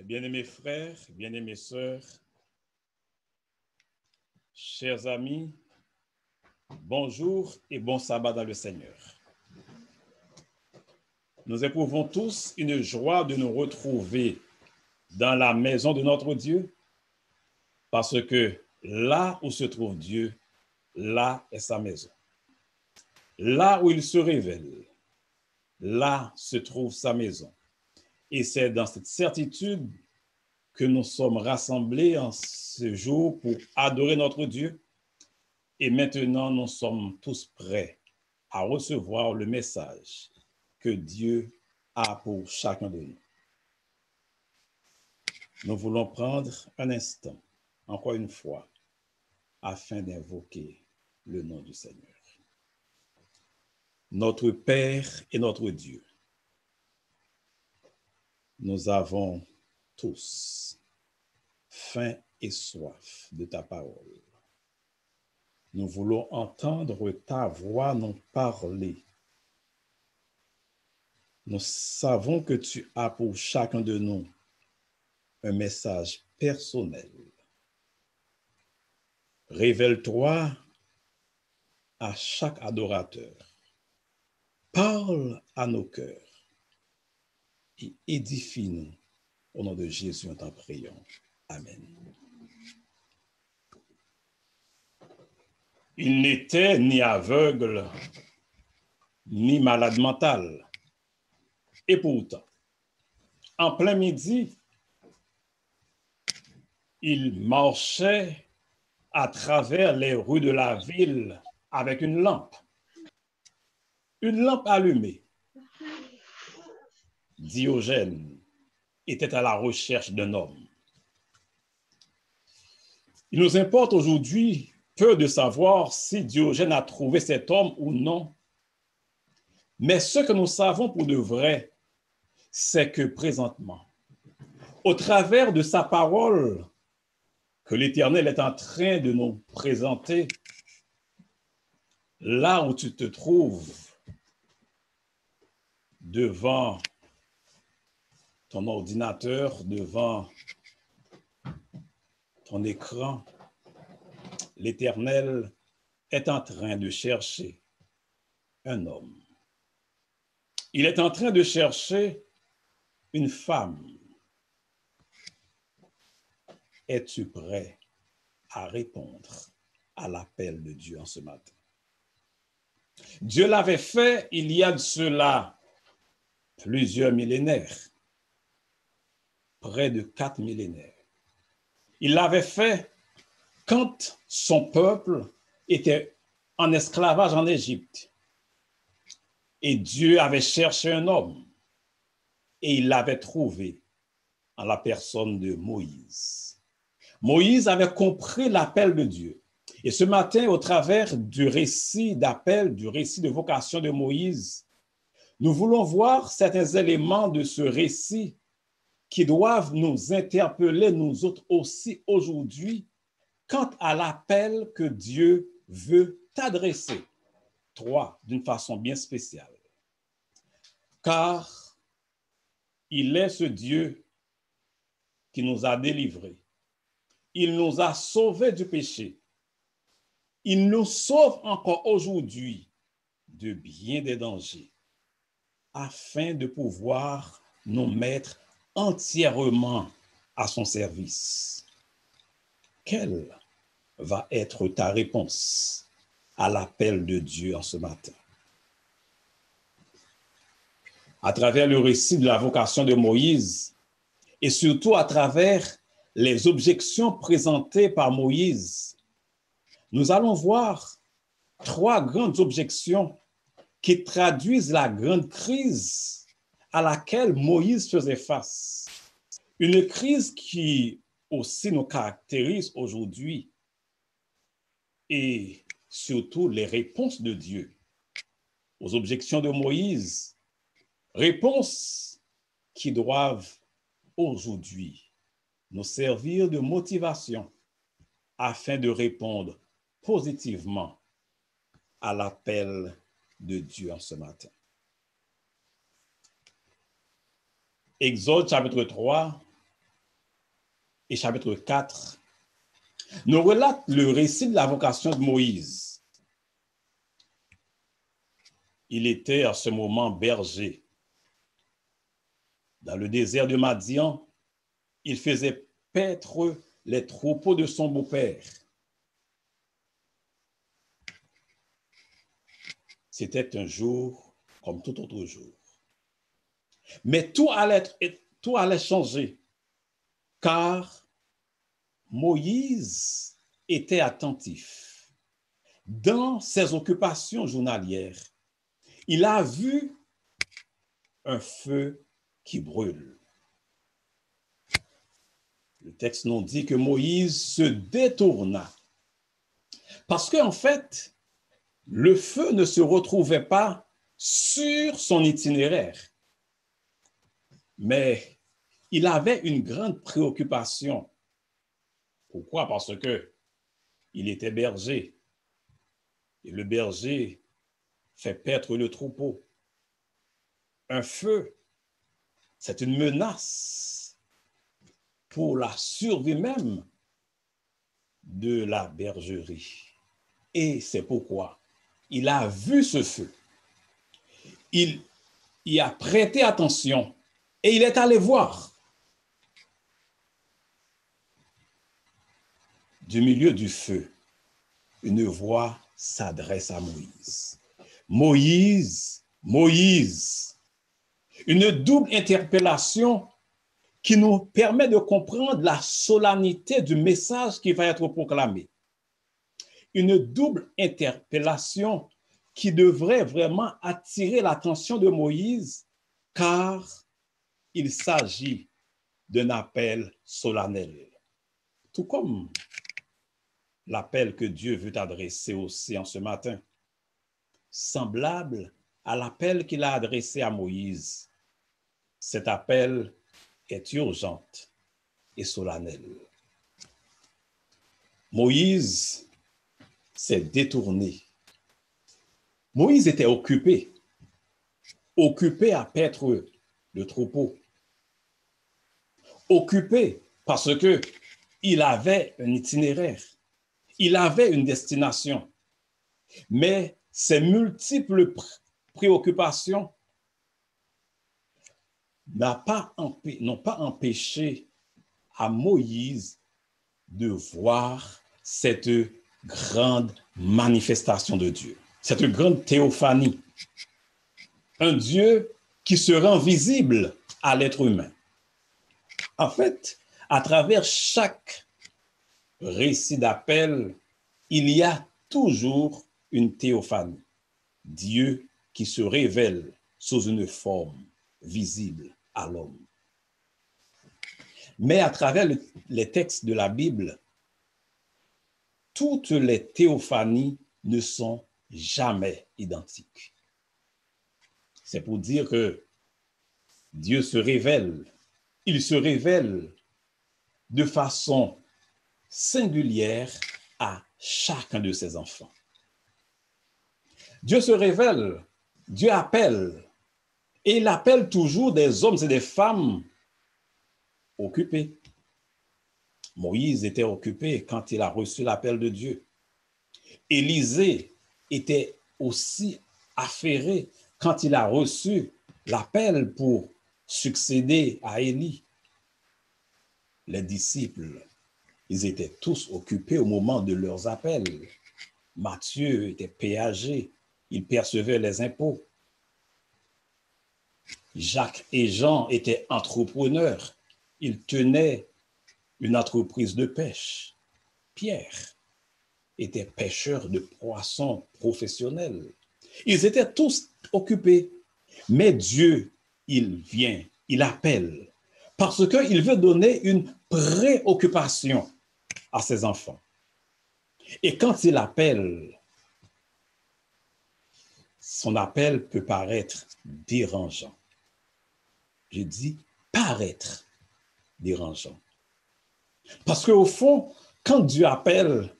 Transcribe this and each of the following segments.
Bien-aimés frères, bien-aimées sœurs, chers amis, bonjour et bon sabbat dans le Seigneur. Nous éprouvons tous une joie de nous retrouver dans la maison de notre Dieu, parce que là où se trouve Dieu, là est sa maison. Là où il se révèle, là se trouve sa maison. Et c'est dans cette certitude que nous sommes rassemblés en ce jour pour adorer notre Dieu. Et maintenant, nous sommes tous prêts à recevoir le message que Dieu a pour chacun de nous. Nous voulons prendre un instant, encore une fois, afin d'invoquer le nom du Seigneur. Notre Père et notre Dieu, nous avons tous faim et soif de ta parole. Nous voulons entendre ta voix nous parler. Nous savons que tu as pour chacun de nous un message personnel. Révèle-toi à chaque adorateur. Parle à nos cœurs et édifie-nous. Au nom de Jésus, nous t'en prions. Amen. Il n'était ni aveugle, ni malade mental. Et pourtant, en plein midi, il marchait à travers les rues de la ville avec une lampe allumée. Diogène était à la recherche d'un homme. Il nous importe aujourd'hui peu de savoir si Diogène a trouvé cet homme ou non. Mais ce que nous savons pour de vrai, c'est que présentement, au travers de sa parole que l'Éternel est en train de nous présenter, là où tu te trouves, devant ton ordinateur, devant ton écran, l'Éternel est en train de chercher un homme. Il est en train de chercher une femme. Es-tu prêt à répondre à l'appel de Dieu en ce matin? Dieu l'avait fait il y a de cela plusieurs millénaires, près de 4 millénaires. Il l'avait fait quand son peuple était en esclavage en Égypte. Et Dieu avait cherché un homme et il l'avait trouvé en la personne de Moïse. Moïse avait compris l'appel de Dieu. Et ce matin, au travers du récit d'appel, du récit de vocation de Moïse, nous voulons voir certains éléments de ce récit qui doivent nous interpeller, nous autres aussi aujourd'hui, quant à l'appel que Dieu veut t'adresser. Toi, d'une façon bien spéciale. Car il est ce Dieu qui nous a délivrés. Il nous a sauvés du péché. Il nous sauve encore aujourd'hui de bien des dangers, afin de pouvoir nous mettre entièrement à son service. Quelle va être ta réponse à l'appel de Dieu en ce matin? À travers le récit de la vocation de Moïse et surtout à travers les objections présentées par Moïse, nous allons voir 3 grandes objections qui traduisent la grande crise à laquelle Moïse faisait face. Une crise qui aussi nous caractérise aujourd'hui et surtout les réponses de Dieu aux objections de Moïse. Réponses qui doivent aujourd'hui nous servir de motivation afin de répondre positivement à l'appel de Dieu en ce matin. Exode chapitre 3, et chapitre 4 nous relatent le récit de la vocation de Moïse. Il était à ce moment berger. Dans le désert de Madian, il faisait paître les troupeaux de son beau-père. C'était un jour comme tout autre jour. Mais tout allait changer, car Moïse était attentif. Dans ses occupations journalières, il a vu un feu qui brûle. Le texte nous dit que Moïse se détourna. Parce qu'en fait, le feu ne se retrouvait pas sur son itinéraire. Mais il avait une grande préoccupation. Pourquoi? Parce que il était berger. Et le berger fait paître le troupeau. Un feu, c'est une menace pour la survie même de la bergerie. Et c'est pourquoi il a vu ce feu. Il y a prêté attention et il est allé voir. Du milieu du feu, une voix s'adresse à Moïse. Moïse, Moïse. Une double interpellation qui nous permet de comprendre la solennité du message qui va être proclamé. Une double interpellation qui devrait vraiment attirer l'attention de Moïse, car il s'agit d'un appel solennel. Tout comme l'appel que Dieu veut adresser aussi en ce matin, semblable à l'appel qu'il a adressé à Moïse. Cet appel est urgent et solennel. Moïse s'est détourné. Moïse était occupé à paître le troupeau, occupé parce que il avait un itinéraire, il avait une destination, mais ces multiples préoccupations n'ont pas empêché à Moïse de voir cette grande manifestation de Dieu, cette grande théophanie. Un Dieu qui se rend visible à l'être humain. En fait, à travers chaque récit d'appel, il y a toujours une théophanie. Dieu qui se révèle sous une forme visible à l'homme. Mais à travers les textes de la Bible, toutes les théophanies ne sont jamais identiques. C'est pour dire que Dieu se révèle, il se révèle de façon singulière à chacun de ses enfants. Dieu se révèle, Dieu appelle, et il appelle toujours des hommes et des femmes occupés. Moïse était occupé quand il a reçu l'appel de Dieu. Élisée était aussi affairé quand il a reçu l'appel pour succéder à Élie. Les disciples, ils étaient tous occupés au moment de leurs appels. Matthieu était péager, il percevait les impôts. Jacques et Jean étaient entrepreneurs, ils tenaient une entreprise de pêche. Pierre était pêcheur de poissons professionnel. Ils étaient tous occupés. Mais Dieu, il vient, il appelle, parce qu'il veut donner une préoccupation à ses enfants. Et quand il appelle, son appel peut paraître dérangeant. Je dis paraître dérangeant. Parce qu'au fond, quand Dieu appelle,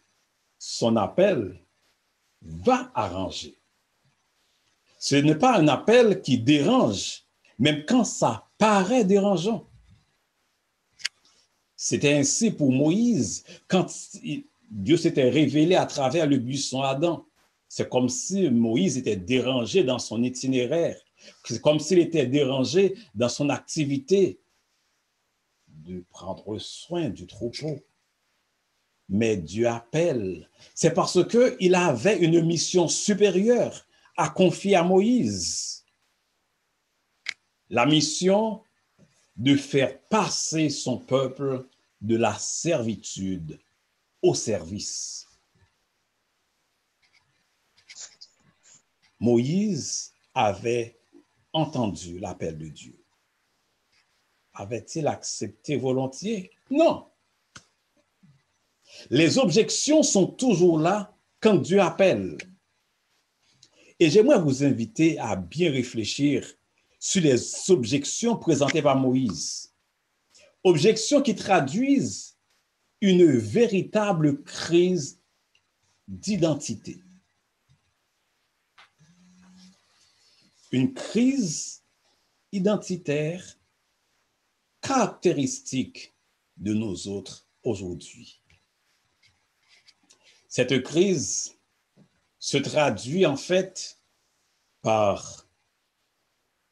son appel va arranger. Ce n'est pas un appel qui dérange, même quand ça paraît dérangeant. C'était ainsi pour Moïse quand Dieu s'était révélé à travers le buisson Adam. C'est comme si Moïse était dérangé dans son itinéraire. C'est comme s'il était dérangé dans son activité de prendre soin du troupeau. Mais Dieu appelle. C'est parce qu'il avait une mission supérieure à confier à Moïse. La mission de faire passer son peuple de la servitude au service. Moïse avait entendu l'appel de Dieu. Avait-il accepté volontiers? Non. Les objections sont toujours là quand Dieu appelle. Et j'aimerais vous inviter à bien réfléchir sur les objections présentées par Moïse. Objections qui traduisent une véritable crise d'identité. Une crise identitaire caractéristique de nos autres aujourd'hui. Cette crise se traduit en fait par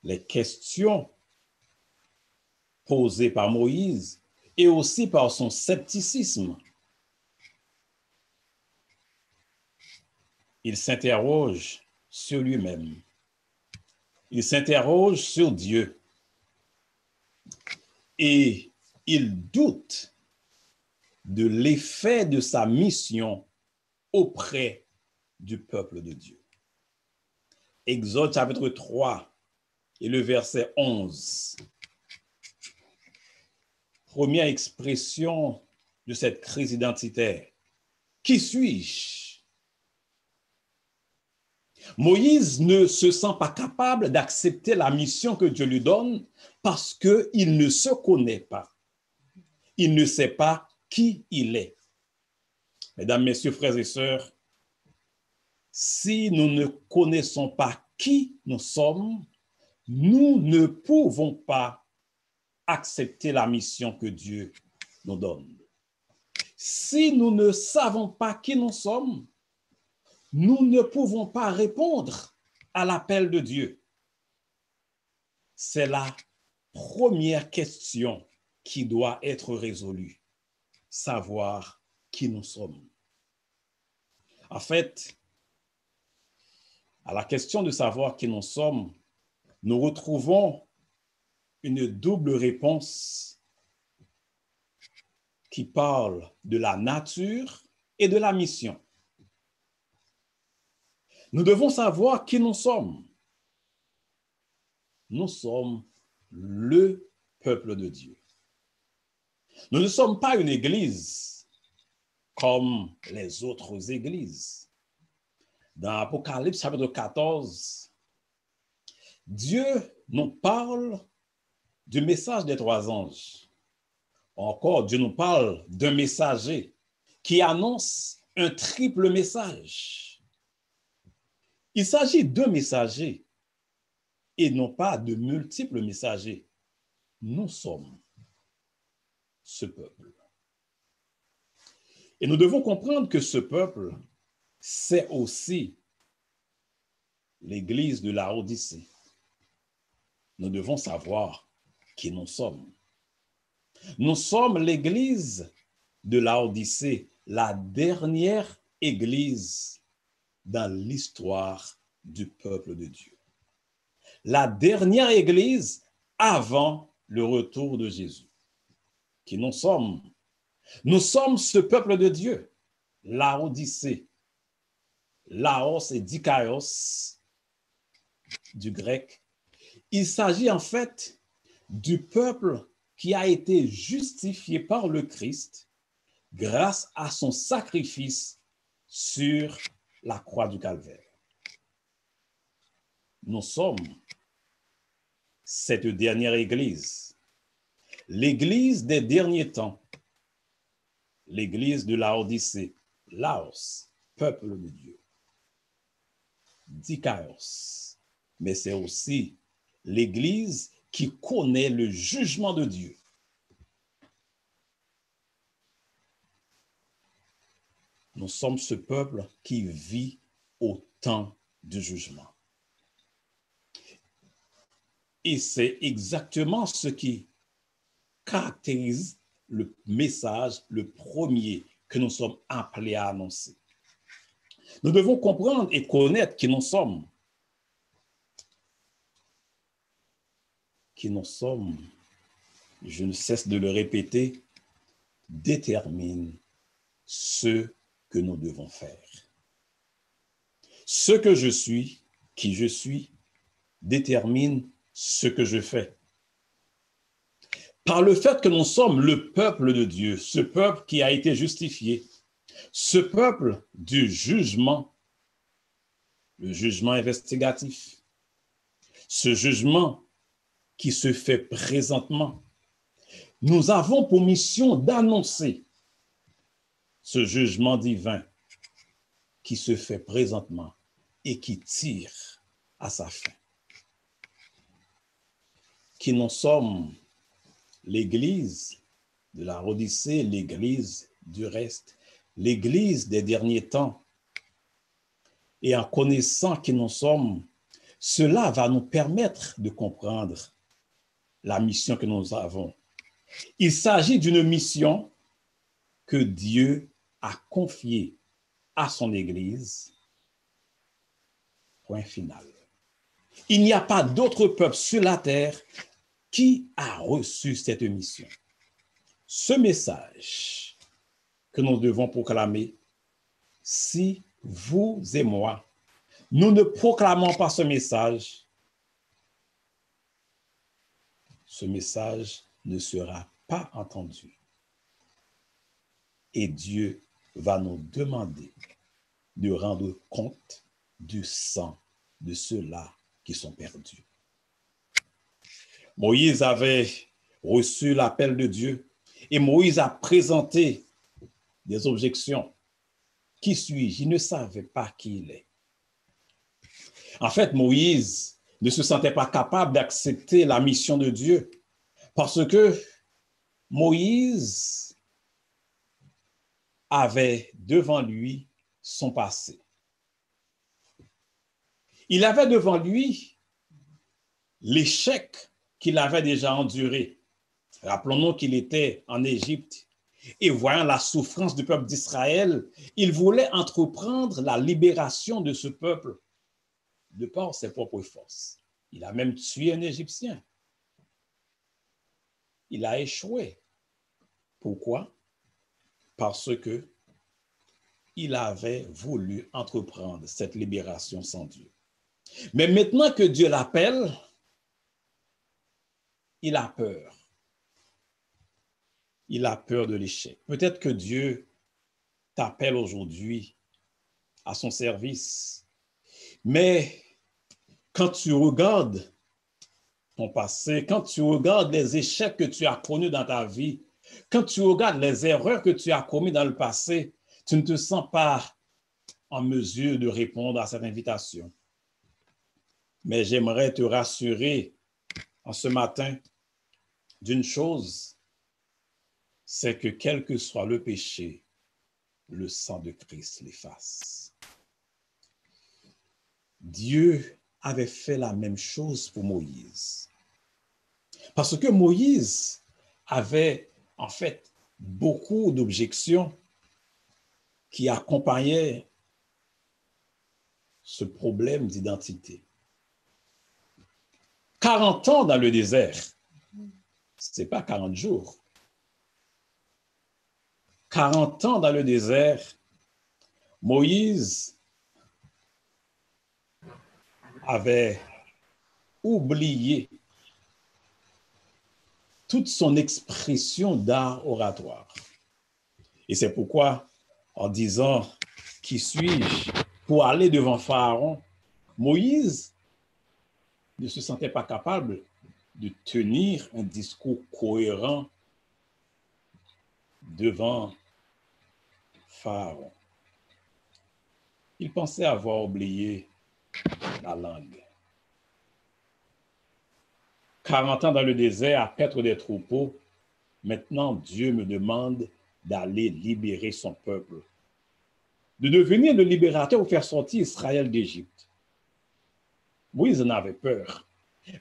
les questions posées par Moïse et aussi par son scepticisme. Il s'interroge sur lui-même. Il s'interroge sur Dieu. Et il doute de l'effet de sa mission auprès du peuple de Dieu. Exode chapitre 3 et le verset 11. Première expression de cette crise identitaire. Qui suis-je? Moïse ne se sent pas capable d'accepter la mission que Dieu lui donne parce qu'il ne se connaît pas. Il ne sait pas qui il est. Mesdames, messieurs, frères et sœurs, si nous ne connaissons pas qui nous sommes, nous ne pouvons pas accepter la mission que Dieu nous donne. Si nous ne savons pas qui nous sommes, nous ne pouvons pas répondre à l'appel de Dieu. C'est la première question qui doit être résolue, savoir qui nous sommes. En fait, à la question de savoir qui nous sommes, nous retrouvons une double réponse qui parle de la nature et de la mission. Nous devons savoir qui nous sommes. Nous sommes le peuple de Dieu. Nous ne sommes pas une église comme les autres églises. Dans Apocalypse chapitre 14, Dieu nous parle du message des 3 anges. Encore, Dieu nous parle d'un messager qui annonce un triple message. Il s'agit d'un messager et non pas de multiples messagers. Nous sommes ce peuple. Et nous devons comprendre que ce peuple, c'est aussi l'église de Laodicée. Nous devons savoir qui nous sommes. Nous sommes l'église de Laodicée, la dernière église dans l'histoire du peuple de Dieu. La dernière église avant le retour de Jésus. Qui nous sommes? Nous sommes ce peuple de Dieu, Laodicée. Laos et Dikaios du grec. Il s'agit en fait du peuple qui a été justifié par le Christ grâce à son sacrifice sur la croix du Calvaire. Nous sommes cette dernière église, l'église des derniers temps, l'église de Laodicée, Laos, peuple de Dieu, Dikaios, mais c'est aussi l'église qui connaît le jugement de Dieu. nous sommes ce peuple qui vit au temps du jugement. Et c'est exactement ce qui caractérise le message, le premier que nous sommes appelés à annoncer. Nous devons comprendre et connaître qui nous sommes. Qui nous sommes, je ne cesse de le répéter, détermine ce que nous devons faire. Ce que je suis, qui je suis, détermine ce que je fais. Par le fait que nous sommes le peuple de Dieu, ce peuple qui a été justifié, ce peuple du jugement, le jugement investigatif, ce jugement qui se fait présentement, nous avons pour mission d'annoncer ce jugement divin qui se fait présentement et qui tire à sa fin. Qui nous sommes l'Église de la Odyssée, l'Église du reste, l'Église des derniers temps. Et en connaissant qui nous sommes, cela va nous permettre de comprendre la mission que nous avons. Il s'agit d'une mission que Dieu a confiée à son Église. Point final. Il n'y a pas d'autre peuple sur la terre qui a reçu cette mission. Ce message que nous devons proclamer, si vous et moi, nous ne proclamons pas ce message ne sera pas entendu. Et Dieu va nous demander de rendre compte du sang de ceux-là qui sont perdus. Moïse avait reçu l'appel de Dieu et Moïse a présenté des objections. Qui suis-je? Il ne savait pas qui il est. En fait, Moïse ne se sentait pas capable d'accepter la mission de Dieu parce que Moïse avait devant lui son passé. Il avait devant lui l'échec qu'il avait déjà enduré. Rappelons-nous qu'il était en Égypte et voyant la souffrance du peuple d'Israël, il voulait entreprendre la libération de ce peuple de par ses propres forces. Il a même tué un Égyptien. Il a échoué. Pourquoi? Parce que il avait voulu entreprendre cette libération sans Dieu. Mais maintenant que Dieu l'appelle, il a peur. Il a peur de l'échec. Peut-être que Dieu t'appelle aujourd'hui à son service, mais quand tu regardes ton passé, quand tu regardes les échecs que tu as connus dans ta vie, quand tu regardes les erreurs que tu as commises dans le passé, tu ne te sens pas en mesure de répondre à cette invitation. Mais j'aimerais te rassurer en ce matin d'une chose, c'est que quel que soit le péché, le sang de Christ l'efface. Dieu avait fait la même chose pour Moïse. Parce que Moïse avait en fait beaucoup d'objections qui accompagnaient ce problème d'identité. 40 ans dans le désert, ce n'est pas 40 jours. 40 ans dans le désert, Moïse avait oublié toute son expression d'art oratoire. Et c'est pourquoi, en disant « Qui suis-je » pour aller devant Pharaon, Moïse ne se sentait pas capable de tenir un discours cohérent devant Pharaon. Il pensait avoir oublié la langue. 40 ans dans le désert à paître des troupeaux, maintenant Dieu me demande d'aller libérer son peuple. de devenir le libérateur pour faire sortir Israël d'Égypte. Moïse en avait peur.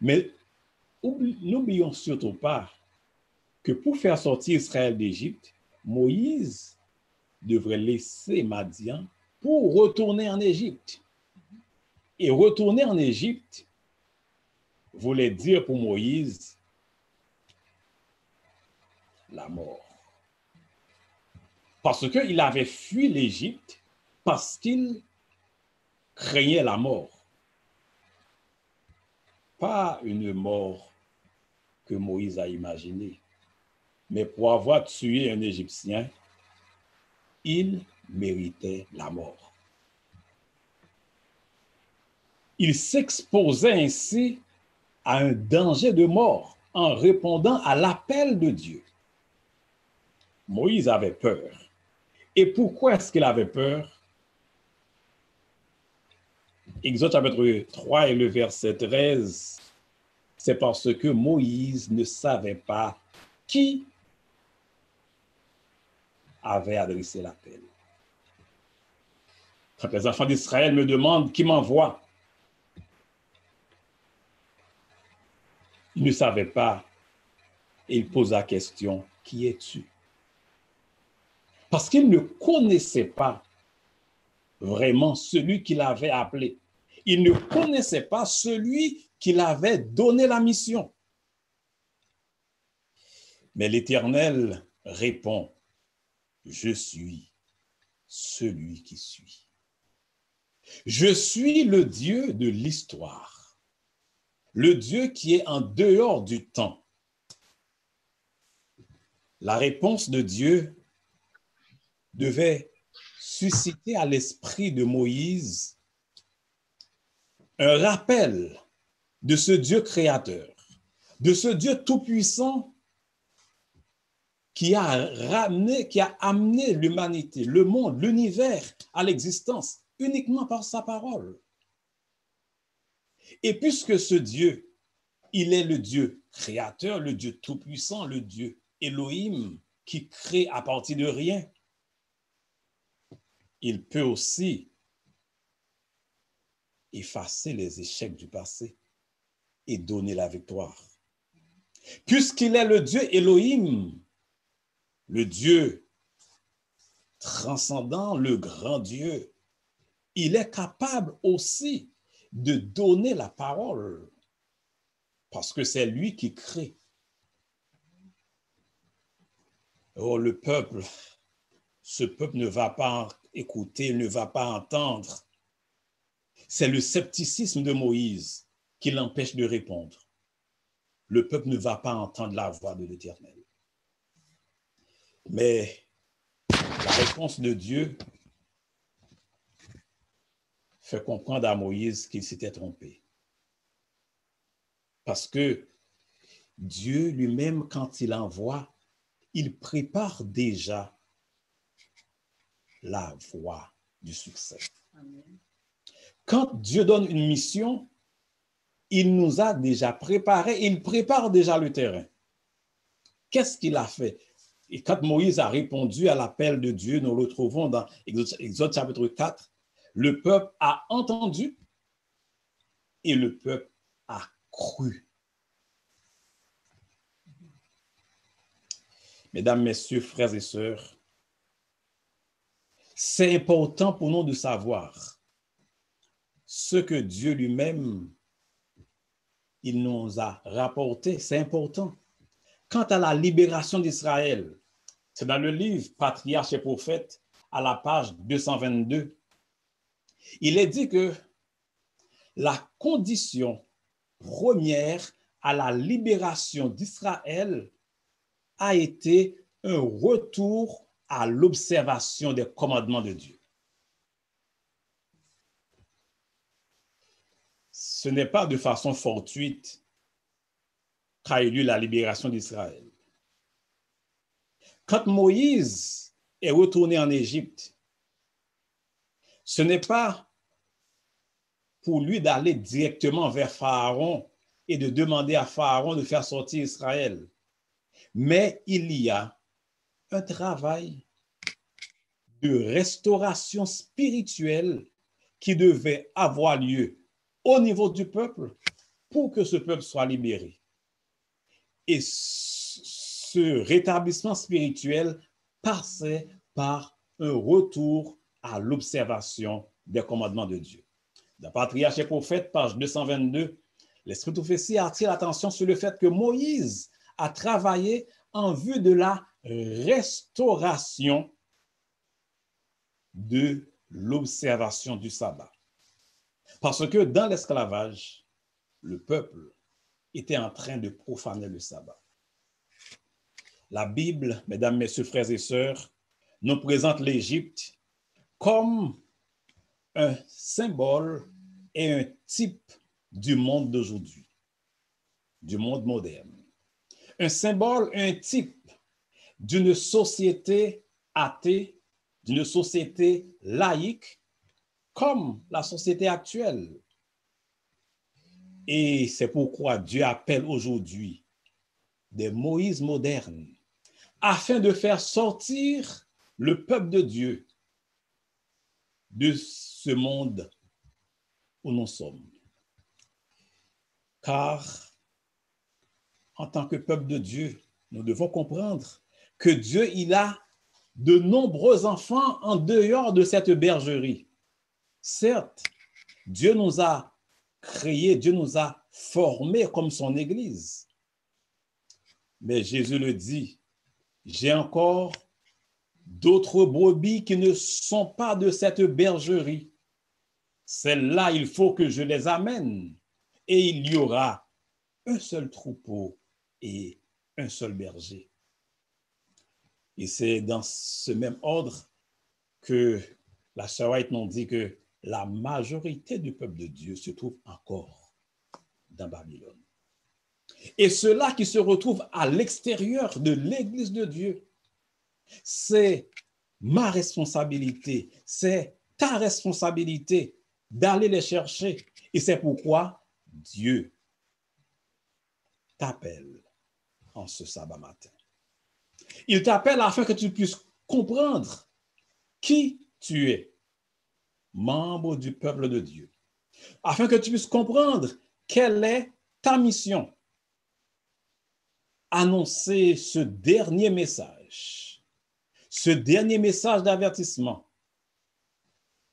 Mais n'oublions surtout pas que pour faire sortir Israël d'Égypte, Moïse devrait laisser Madian pour retourner en Égypte. Et retourner en Égypte voulait dire pour Moïse la mort. Parce qu'il avait fui l'Égypte parce qu'il craignait la mort. Pas une mort que Moïse a imaginée, mais pour avoir tué un Égyptien, il méritait la mort. Il s'exposait ainsi à un danger de mort en répondant à l'appel de Dieu. Moïse avait peur. Et pourquoi est-ce qu'il avait peur? Exode chapitre 3 et le verset 13, c'est parce que Moïse ne savait pas qui avait adressé l'appel. Quand les enfants d'Israël me demandent qui m'envoie, ils ne savaient pas et ils posent la question, qui es-tu? Parce qu'ils ne connaissaient pas vraiment celui qui l'avait appelé. Ils ne connaissaient pas celui qui l'avait donné la mission. Mais l'Éternel répond, je suis celui qui suis. Je suis le Dieu de l'histoire, le Dieu qui est en dehors du temps. La réponse de Dieu devait susciter à l'esprit de Moïse un rappel de ce Dieu créateur, de ce Dieu tout-puissant qui a amené l'humanité, le monde, l'univers à l'existence uniquement par sa parole. Et puisque ce Dieu, il est le Dieu créateur, le Dieu tout-puissant, le Dieu Elohim qui crée à partir de rien, il peut aussi effacer les échecs du passé et donner la victoire. Puisqu'il est le Dieu Elohim, le Dieu transcendant, le grand Dieu, il est capable aussi de donner la parole parce que c'est lui qui crée. Oh, le peuple, ce peuple ne va pas écouter, ne va pas entendre. C'est le scepticisme de Moïse qui l'empêche de répondre. Le peuple ne va pas entendre la voix de l'Éternel. Mais la réponse de Dieu fait comprendre à Moïse qu'il s'était trompé. Parce que Dieu lui-même, quand il envoie, il prépare déjà la voie du succès. Amen. Quand Dieu donne une mission, il nous a déjà préparé, il prépare déjà le terrain. Qu'est-ce qu'il a fait? Et quand Moïse a répondu à l'appel de Dieu, nous le trouvons dans Exode chapitre 4, le peuple a entendu et le peuple a cru. Mesdames, messieurs, frères et sœurs, c'est important pour nous de savoir ce que Dieu lui-même, il nous a rapporté. C'est important. Quant à la libération d'Israël, c'est dans le livre Patriarches et Prophètes, à la page 222. Il est dit que la condition première à la libération d'Israël a été un retour à l'observation des commandements de Dieu. Ce n'est pas de façon fortuite qu'a eu lieu la libération d'Israël. Quand Moïse est retourné en Égypte, ce n'est pas pour lui d'aller directement vers Pharaon et de demander à Pharaon de faire sortir Israël. Mais il y a un travail de restauration spirituelle qui devait avoir lieu au niveau du peuple pour que ce peuple soit libéré. Et ce rétablissement spirituel passait par un retour à l'observation des commandements de Dieu. Dans Patriarche et Prophète, page 222, l'Esprit de prophétie attire l'attention sur le fait que Moïse a travaillé en vue de la restauration de l'observation du sabbat. Parce que dans l'esclavage, le peuple était en train de profaner le sabbat. La Bible, mesdames, messieurs, frères et sœurs, nous présente l'Égypte comme un symbole et un type du monde d'aujourd'hui, du monde moderne. Un symbole, un type d'une société athée, d'une société laïque, comme la société actuelle. Et c'est pourquoi Dieu appelle aujourd'hui des Moïse modernes, afin de faire sortir le peuple de Dieu de ce monde où nous sommes. Car, en tant que peuple de Dieu, nous devons comprendre que Dieu, il a de nombreux enfants en dehors de cette bergerie. Certes, Dieu nous a créés, Dieu nous a formés comme son Église. Mais Jésus le dit, j'ai encore d'autres brebis qui ne sont pas de cette bergerie. Celles-là, il faut que je les amène. Et il y aura un seul troupeau et un seul berger. Et c'est dans ce même ordre que la sœur White nous dit que la majorité du peuple de Dieu se trouve encore dans Babylone. Et ceux-là qui se retrouvent à l'extérieur de l'Église de Dieu, c'est ma responsabilité, c'est ta responsabilité d'aller les chercher. Et c'est pourquoi Dieu t'appelle en ce sabbat matin. Il t'appelle afin que tu puisses comprendre qui tu es, membre du peuple de Dieu, afin que tu puisses comprendre quelle est ta mission. Annoncer ce dernier message d'avertissement,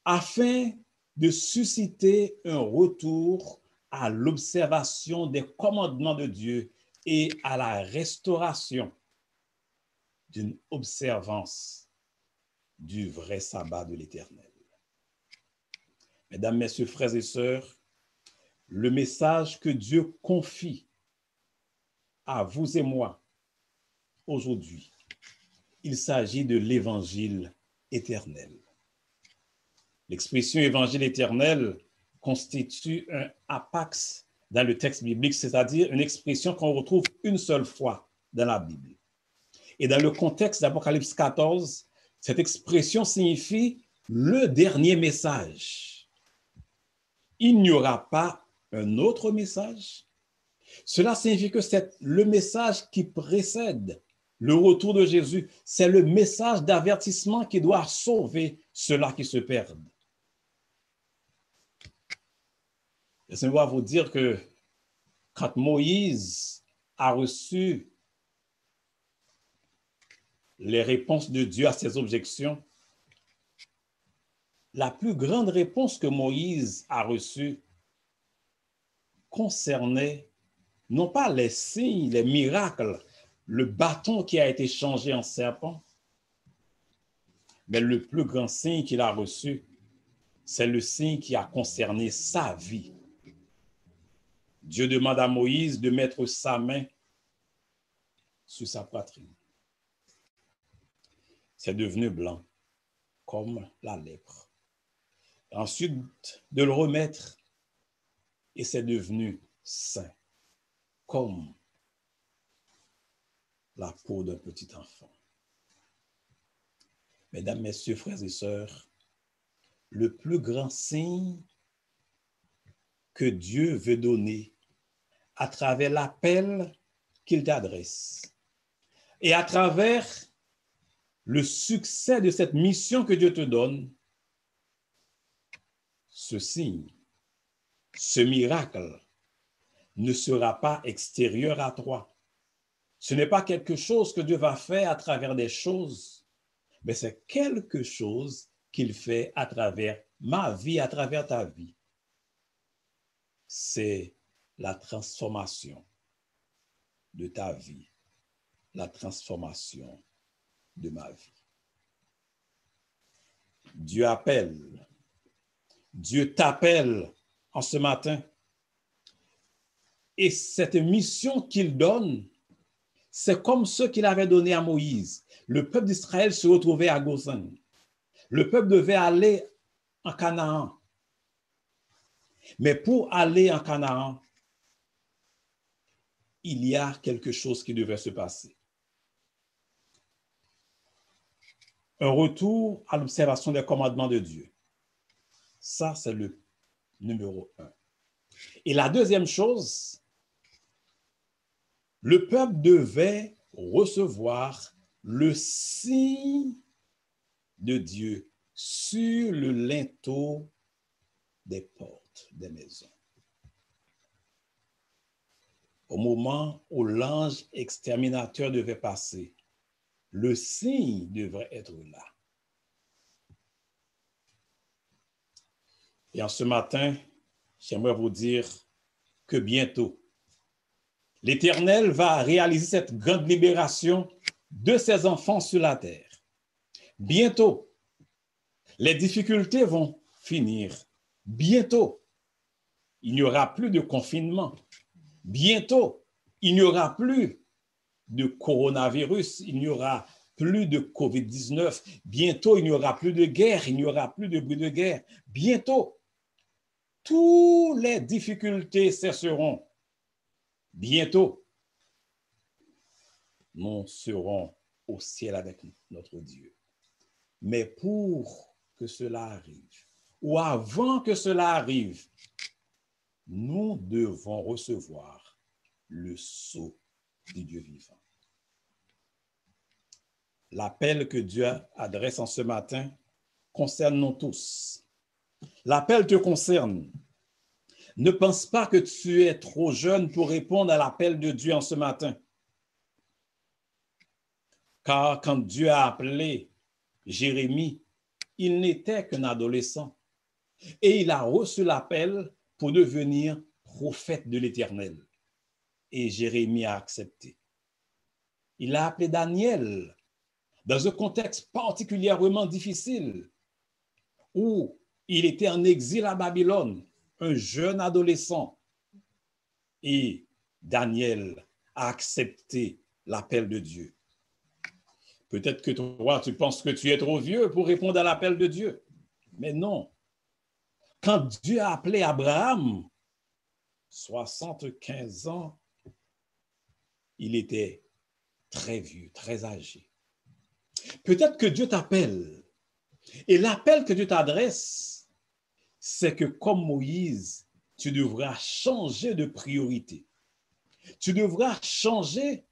afin de susciter un retour à l'observation des commandements de Dieu et à la restauration d'une observance du vrai sabbat de l'Éternel. Mesdames, messieurs, frères et sœurs, le message que Dieu confie à vous et moi aujourd'hui, il s'agit de l'évangile éternel. L'expression évangile éternel constitue un apax dans le texte biblique, c'est-à-dire une expression qu'on retrouve une seule fois dans la Bible. Et dans le contexte d'Apocalypse 14, cette expression signifie le dernier message. Il n'y aura pas un autre message. Cela signifie que c'est le message qui précède le retour de Jésus. C'est le message d'avertissement qui doit sauver ceux-là qui se perdent. Laissez-moi vous dire que quand Moïse a reçu les réponses de Dieu à ses objections, la plus grande réponse que Moïse a reçue concernait non pas les signes, les miracles, le bâton qui a été changé en serpent, mais le plus grand signe qu'il a reçu, c'est le signe qui a concerné sa vie. Dieu demande à Moïse de mettre sa main sur sa poitrine. C'est devenu blanc, comme la lèpre. Ensuite, de le remettre, et c'est devenu sain, comme la peau d'un petit enfant. Mesdames, messieurs, frères et sœurs, le plus grand signe que Dieu veut donner à travers l'appel qu'il t'adresse et à travers le succès de cette mission que Dieu te donne, ce signe, ce miracle ne sera pas extérieur à toi. Ce n'est pas quelque chose que Dieu va faire à travers des choses, mais c'est quelque chose qu'il fait à travers ma vie, à travers ta vie. C'est la transformation de ta vie, la transformation de ma vie. Dieu appelle, Dieu t'appelle en ce matin. Et cette mission qu'il donne, c'est comme ce qu'il avait donné à Moïse. Le peuple d'Israël se retrouvait à Goshen. Le peuple devait aller en Canaan. Mais pour aller en Canaan, il y a quelque chose qui devait se passer. Un retour à l'observation des commandements de Dieu. Ça, c'est le numéro 1. Et la deuxième chose, le peuple devait recevoir le signe de Dieu sur le linteau des portes des maisons. Au moment où l'ange exterminateur devait passer, le signe devrait être là. Et en ce matin, j'aimerais vous dire que bientôt, l'Éternel va réaliser cette grande libération de ses enfants sur la terre. Bientôt, les difficultés vont finir. Bientôt, il n'y aura plus de confinement. Bientôt, il n'y aura plus de coronavirus, il n'y aura plus de COVID-19. Bientôt, il n'y aura plus de guerre, il n'y aura plus de bruit de guerre. Bientôt, toutes les difficultés cesseront. Bientôt, nous serons au ciel avec notre Dieu. Mais pour que cela arrive, ou avant que cela arrive, nous devons recevoir le sceau du Dieu vivant. L'appel que Dieu adresse en ce matin concerne nous tous. L'appel te concerne. Ne pense pas que tu es trop jeune pour répondre à l'appel de Dieu en ce matin. Car quand Dieu a appelé Jérémie, il n'était qu'un adolescent. Et il a reçu l'appel pour devenir prophète de l'Éternel. Et Jérémie a accepté. Il a appelé Daniel dans un contexte particulièrement difficile où il était en exil à Babylone, un jeune adolescent. Et Daniel a accepté l'appel de Dieu. Peut-être que toi, tu penses que tu es trop vieux pour répondre à l'appel de Dieu. Mais non. Quand Dieu a appelé Abraham, 75 ans, il était très vieux, très âgé. Peut-être que Dieu t'appelle. Et l'appel que Dieu t'adresse, c'est que comme Moïse, tu devras changer de priorité. Tu devras changer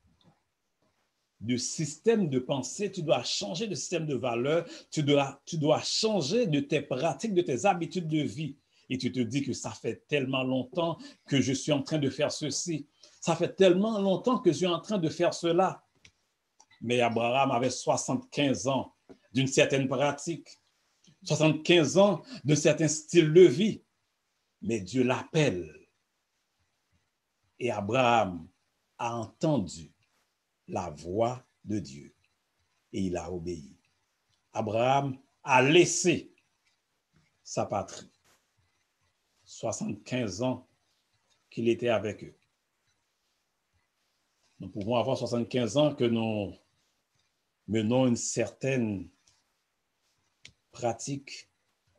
de système de pensée, tu dois changer de système de valeurs, tu dois changer de tes pratiques, de tes habitudes de vie. Et tu te dis que ça fait tellement longtemps que je suis en train de faire ceci. Ça fait tellement longtemps que je suis en train de faire cela. Mais Abraham avait 75 ans d'une certaine pratique, 75 ans d'un certain style de vie. Mais Dieu l'appelle. Et Abraham a entendu la voix de Dieu et il a obéi. Abraham a laissé sa patrie. 75 ans qu'il était avec eux. Nous pouvons avoir 75 ans que nous menons une certaine pratique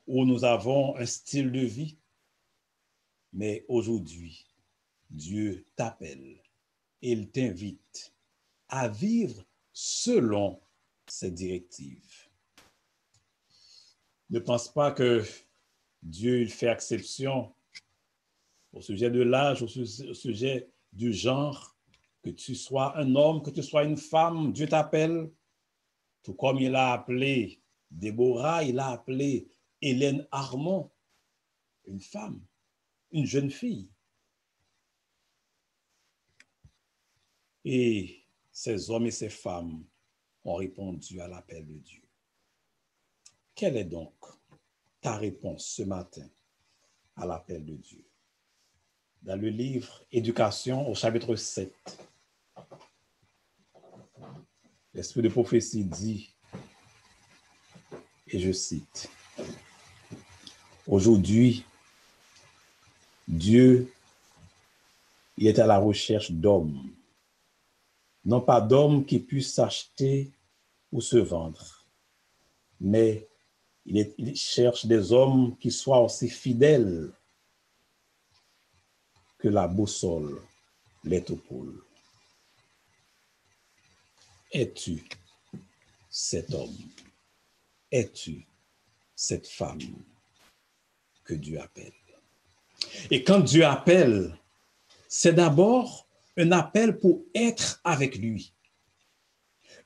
où nous avons un style de vie, mais aujourd'hui, Dieu t'appelle et il t'invite à vivre selon ses directives. Ne pense pas que Dieu il fait exception au sujet de l'âge, au sujet du genre, que tu sois un homme, que tu sois une femme, Dieu t'appelle. Tout comme il a appelé Déborah, il a appelé Hélène Armand, une femme, une jeune fille. Et ces hommes et ces femmes ont répondu à l'appel de Dieu. Quelle est donc ta réponse ce matin à l'appel de Dieu? Dans le livre Éducation au chapitre 7, l'esprit de prophétie dit, et je cite, « Aujourd'hui, Dieu il est à la recherche d'hommes, non pas d'hommes qui puissent s'acheter ou se vendre, mais il cherche des hommes qui soient aussi fidèles que la boussole l'est au pôle. » Es-tu cet homme? Es-tu cette femme que Dieu appelle? Et quand Dieu appelle, c'est d'abord un appel pour être avec lui.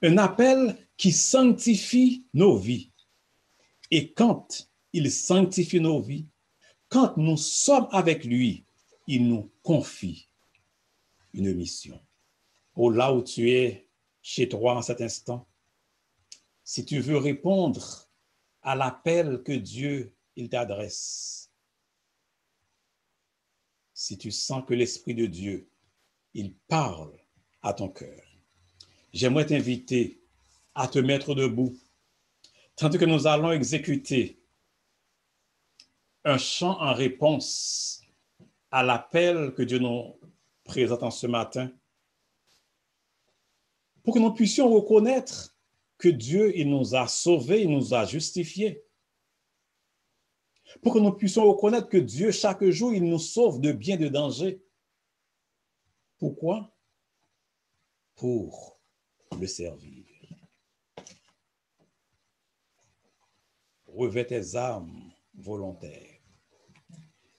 Un appel qui sanctifie nos vies. Et quand il sanctifie nos vies, quand nous sommes avec lui, il nous confie une mission. Oh, là où tu es, chez toi en cet instant, si tu veux répondre à l'appel que Dieu il t'adresse, si tu sens que l'Esprit de Dieu, il parle à ton cœur, j'aimerais t'inviter à te mettre debout, tandis que nous allons exécuter un chant en réponse à l'appel que Dieu nous présente en ce matin, pour que nous puissions reconnaître que Dieu, il nous a sauvés, il nous a justifiés. Pour que nous puissions reconnaître que Dieu, chaque jour, il nous sauve de bien de danger. Pourquoi? Pour le servir. Revêt tes âmes volontaires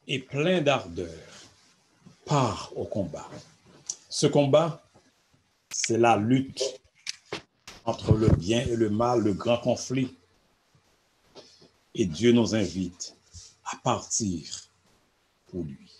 et plein d'ardeur, pars au combat. Ce combat, c'est la lutte entre le bien et le mal, le grand conflit. Et Dieu nous invite à partir pour lui.